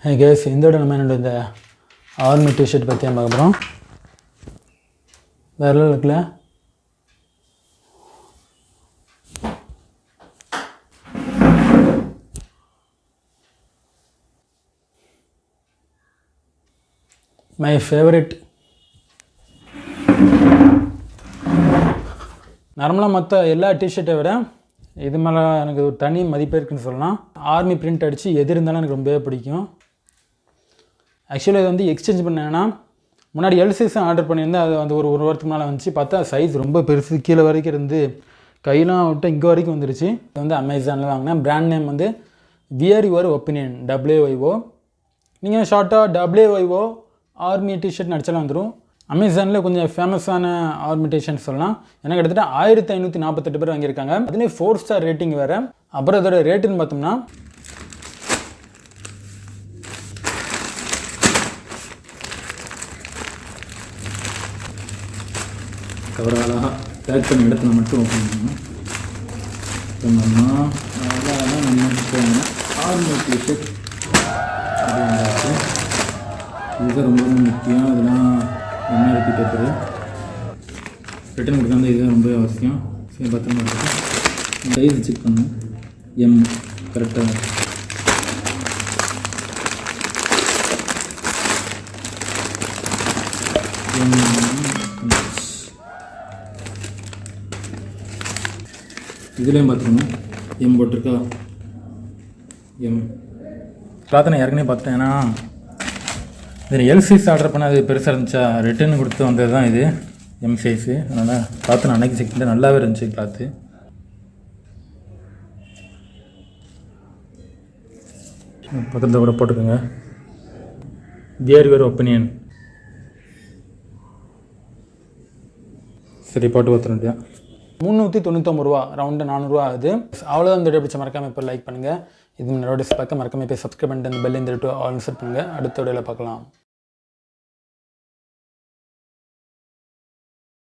Hey guys, இந்த நம்ம இந்த ஆர்மி டிஷர்ட் பற்றி பார்க்க போகிறோம். வேறு இருக்குல்ல, மை ஃபேவரட். நார்மலாக மற்ற எல்லா டிஷர்ட்டை விட இது மேலே எனக்கு ஒரு தனி மதிப்பு இருக்குன்னு சொல்லலாம். ஆர்மி பிரிண்ட் அடித்து எது இருந்தாலும் எனக்கு ரொம்பவே பிடிக்கும். ஆக்சுவலாக இது வந்து எக்ஸ்சேஞ்ச் பண்ணேன்னா முன்னாடி எல் சைஸ் ஆர்டர் பண்ணியிருந்தேன். அது வந்து ஒரு வாரத்துக்கு மேலே வந்துச்சு. பார்த்தா சைஸ் ரொம்ப பெருசு, கீழே வரைக்கும் இருந்து கையெல்லாம் விட்டு இங்கே வரைக்கும் வந்துருச்சு. இது வந்து அமேசானில் வாங்கினேன். பிராண்ட் நேம் வந்து வியர் யுவர் ஒப்பீனியன் WYO. நீங்கள் ஷார்ட்டாக WYO ஆர்மி டிஷர்ட் நடிச்சாலும் வந்துடும். அமேசானில் கொஞ்சம் ஃபேமஸான ஆர்மி டிஷர்ட் சொல்லலாம். எனக்கு கிட்டத்தட்ட 1548 பேர் வாங்கியிருக்காங்க. அதுலேயும் 4 ஸ்டார் ரேட்டிங் வேறு. அப்புறம் இதோட ரேட்டுன்னு பார்த்தோம்னா கவராலாக பேக் பண்ணி இடத்துல மட்டும் ஓப்பன் பண்ணணும். சொன்னோம்னா அதான் நம்ம போகணும். ஆர்மி டிஷர்ட் அப்படின்னாச்சு. இதுதான் ரொம்ப முக்கியம். இதெல்லாம் MRP பேப்பரு ரிட்டன் கொடுத்தா இதுதான் ரொம்ப அவசியம். சரி, பத்திரமா இருக்கும். சைஸ் செக் பண்ணணும். M கரெக்டாக இதுலேயும் பார்த்துக்கணும். M போட்டிருக்கா. M கிளாத்தை நான் ஏற்கனவே பார்த்தேன். ஏன்னா இதில் எல் சைஸ் ஆர்டர் பண்ண அது பெருசாக இருந்துச்சா, ரிட்டர்ன் கொடுத்து வந்தது தான் இது M சைஸு. அதனால் பார்த்து நான் அன்றைக்கி செக் பண்ணி நல்லாவே இருந்துச்சு கிளாத்து. பக்கத்தில் கூட போட்டுக்கோங்க. Wear your opinion. சரி, போட்டு பார்த்துருந்தியா. 399 ரூபா, ரவுண்டு 400 ரூபா ஆகுது. அவ்வளோதான். இந்த வீடியோ பிடிச்ச மறக்காமல் இப்போ லைக் பண்ணுங்கள். இது முன்னாடி பார்க்க மறக்காமல் இப்போ சப்ஸ்கிரைப் பண்ணிட்டு அந்த பெல் இந்த ஆல் செட் பண்ணுங்கள். அடுத்த வீடியோவில் பார்க்கலாம்.